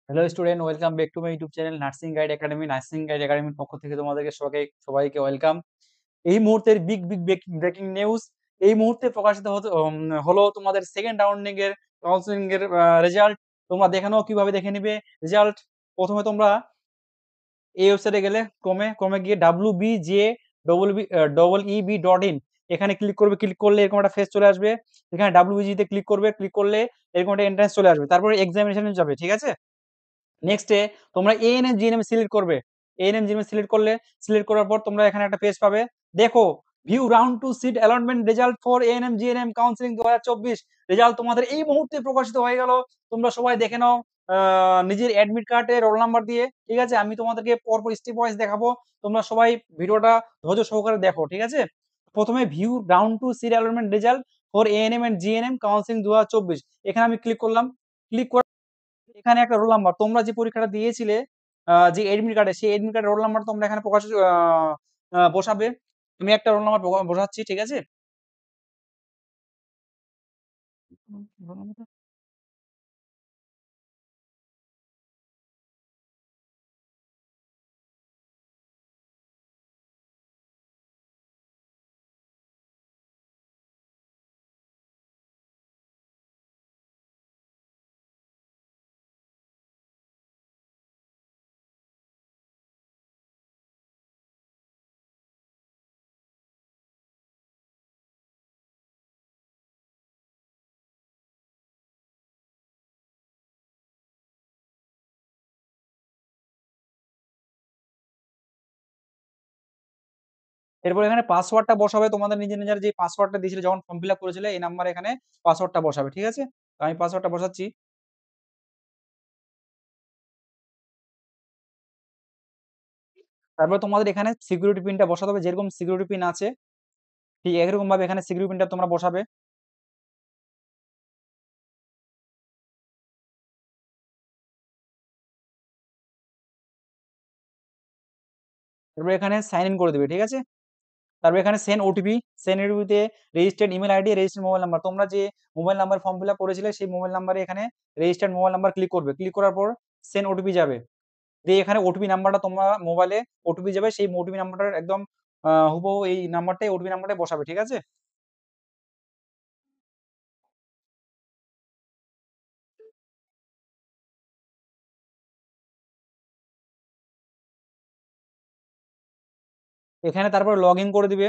Hello student, welcome back to my YouTube channel nursing guide academy. Nursing guide একাডেমির পক্ষ থেকে তোমাদেরকে সবাইকে ওয়েলকাম। এই মুহূর্তের বিগ ব্রেকিং নিউজ। এই মুহূর্তে প্রকাশিত হলো তোমাদের সেকেন্ড রাউন্ডিং এর কাউন্সিলিং এর রেজাল্ট। তোমরা দেখে নাও কিভাবে দেখে নিবে রেজাল্ট। প্রথমে তোমরা এই ওয়েবসাইটে গেলে ক্রমে ক্রমে গিয়ে wbj.eb.in এখানে ক্লিক করবে। ক্লিক করলে এরকম একটা ফেস চলে আসবে। এখানে WBG তে ক্লিক করবে। ক্লিক করলে এরকম একটা এন্ট্রান্স চলে আসবে। তারপরে এক্সামিনেশনে যাবে, ঠিক আছে। নেক্সটে তোমরা এএনএম জিএনএম সিলেক্ট করবে। এএনএম জিএনএম সিলেক্ট করার পর তোমরা এখানে একটা পেজ পাবে। দেখো, view round two seat allotment result for ANM GNM counselling 2024 result তোমাদের এই মুহূর্তে প্রকাশিত হয়ে গেল। তোমরা সবাই দেখে নাও নিজের অ্যাডমিট কার্ডে রোল নাম্বার দিয়ে, ঠিক আছে। আমি তোমাদেরকে পরপর স্টেপ ওয়াইজ দেখাবো। তোমরা সবাই ভিডিওটা ধৈর্য সহকারে দেখো, ঠিক আছে। প্রথমে view round two seat allotment result for ANM and GNM counselling 2024 এখানে আমি ক্লিক করলাম। ক্লিক এখানে একটা রোল নাম্বার তোমরা যে পরীক্ষাটা দিয়েছিলে, যে এডমিট কার্ডে, সেই এডমিট কার্ডের রোল নাম্বার তোমরা এখানে বসাবে। আমি একটা রোল নাম্বার বসাচ্ছি, ঠিক আছে। রোল নাম্বারটা এরপর এখানে পাসওয়ার্ডটা বসাবে। তোমাদের নিজের যে পাসওয়ার্ডটা দিয়েছিলে যখন ফর্ম ফিল আপ করেছিলে, এই নাম্বারে এখানে পাসওয়ার্ডটা বসাবে, ঠিক আছে। তো আমি পাসওয়ার্ডটা বসাচ্ছি। তারপরে তোমাদের এখানে সিকিউরিটি পিনটা বসাতে হবে, যেরকম সিকিউরিটি পিন আছে ঠিক এরকম ভাবে এখানে সিকিউরিটি পিনটা তোমরা বসাবে। তারপরে এখানে সাইন ইন করে দিবে, ঠিক আছে। তারপর এখানে সেন্ড ওটিপিতে registered email ID, registered mobile number, তোমরা যে mobile number form fill up করেছিলে সেই মোবাইল নাম্বারে এখানে রেজিস্টার্ড মোবাইল নাম্বার ক্লিক করবে। ক্লিক করার পর সেন্ড ওটিপি যাবে। দিয়ে এখানে ওটিপি নাম্বারটা তোমরা মোবাইলে ওটিপি যাবে, সেই ওটিপি নাম্বারটা একদম হুবহু এই নাম্বারটাই ওটিপি নাম্বারটাই বসাবে, ঠিক আছে। এখানে তারপর লগ ইন করে দিবে।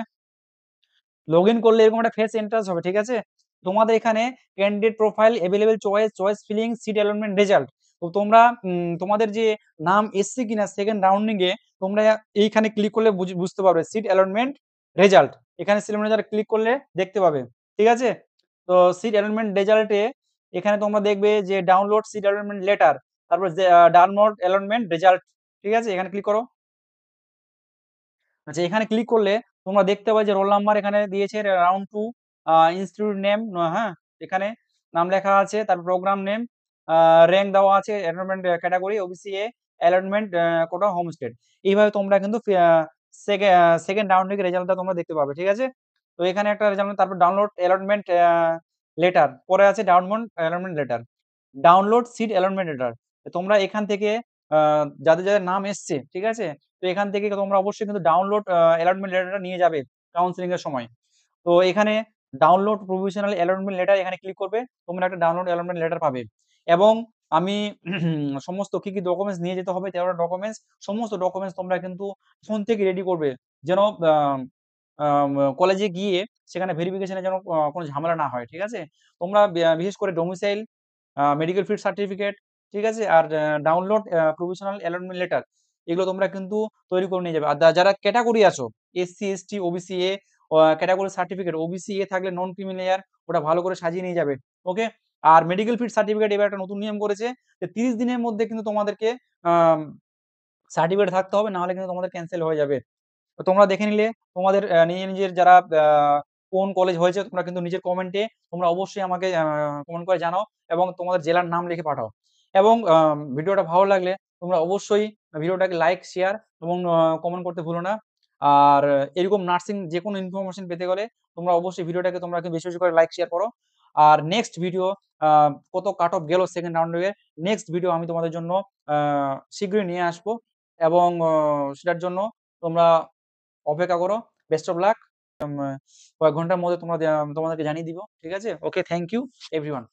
লগ ইন করলে এরকম একটা ফেস এন্ট্রান্স হবে, ঠিক আছে। তোমাদের এখানে candidate profile available choice filling seat allotment result. তো তোমরা তোমাদের যে নাম এসছে কিনা সেকেন্ড রাউন্ডিং এ, তোমরা এইখানে ক্লিক করলে বুঝতে পারবে সিট অ্যালটমেন্ট রেজাল্ট। এখানে সিট রেজাল্ট ক্লিক করলে দেখতে পাবে, ঠিক আছে। তো সিট অ্যালটমেন্ট রেজাল্টে এখানে তোমরা দেখবে যে ডাউনলোড সিট অ্যালটমেন্ট লেটার, তারপর ডাউনলোড অ্যালটমেন্ট রেজাল্ট, ঠিক আছে। এখানে ক্লিক করো। আচ্ছা, এখানে ক্লিক করলে তোমরা দেখতে পাবে যে রোল নাম্বার এখানে দিয়েছে রাউন্ড টু, ইনস্টিটিউট নেম, হ্যাঁ, এখানে নাম লেখা আছে। তারপর প্রোগ্রাম নেম, র্যাঙ্ক দেওয়া আছে, allotment category OBC A, allotment quota home state. এইভাবে তোমরা কিন্তু সেকেন্ড রাউন্ড থেকে রেজাল্টটা তোমরা দেখতে পাবে, ঠিক আছে। তো এখানে একটা রেজাল্ট, তারপর ডাউনলোড অ্যালটমেন্ট লেটার পরে আছে, download allotment letter, download seat allotment letter. তোমরা এখান থেকে যাদের নাম এসছে, ঠিক আছে। তো এখান থেকে তোমরা অবশ্যই কিন্তু ডাউনলোড অ্যালটমেন্ট লেটারটা নিয়ে যাবে কাউন্সিলিং এর সময়। তো এখানে ডাউনলোড প্রভিশনাল অ্যালটমেন্ট লেটার এখানে ক্লিক করবে, তোমরা একটা ডাউনলোড অ্যালটমেন্ট লেটার পাবে। এবং আমি সমস্ত কি কি ডকুমেন্টস নিয়ে যেতে হবে, 13টা ডকুমেন্টস, সমস্ত ডকুমেন্টস তোমরা কিন্তু ফোন থেকে রেডি করবে, যেন কলেজে গিয়ে সেখানে ভেরিফিকেশনে যেন কোনো ঝামেলা না হয়, ঠিক আছে। তোমরা বিশেষ করে ডোমিসাইল, মেডিকেল ফিল্ড সার্টিফিকেট, ঠিক আছে, আর ডাউনলোড প্রভিশনাল অ্যালটমেন্ট লেটার, এগুলো তোমরা কিন্তু তৈরি করে নিয়ে যাবে। আর যারা ক্যাটাগরি আছো, SC ST OBC A, category certificate OBC A থাকলে নন ক্রিমিলিয়ার, ওটা ভালো করে সাজিয়ে নিয়ে যাবে। ওকে। আর মেডিকেল ফিল্ড সার্টিফিকেট এবার একটা নতুন নিয়ম করেছে যে 30 দিনের মধ্যে কিন্তু তোমাদেরকে সার্টিফিকেট থাকতে হবে, না হলে কিন্তু তোমাদের ক্যান্সেল হয়ে যাবে। তো তোমরা দেখে নিলে তোমাদের নিজের যারা কোন কলেজ হয়েছে, তোমরা কিন্তু নিজের কমেন্টে তোমরা অবশ্যই আমাকে কমেন্ট করে জানাও, এবং তোমাদের জেলার নাম লিখে পাঠাও। এবং ভিডিওটা ভালো লাগলে তোমরা অবশ্যই ভিডিওটাকে লাইক শেয়ার এবং কমেন্ট করতে ভুলো না। আর এরকম নার্সিং যে কোনো ইনফরমেশন পেতে গেলে তোমরা অবশ্যই ভিডিওটাকে তোমরা বেশি বেশি করে লাইক শেয়ার করো। আর নেক্সট ভিডিও কত কাট অফ গেল সেকেন্ড রাউন্ডে, নেক্সট ভিডিও আমি তোমাদের জন্য শীঘ্রই নিয়ে আসবো, এবং সেটার জন্য তোমরা অপেক্ষা করো। Best of luck. কয়েক ঘন্টার মধ্যে তোমাদেরকে জানিয়ে দিব। ঠিক আছে? ওকে, থ্যাংক ইউ এভরিওয়ান।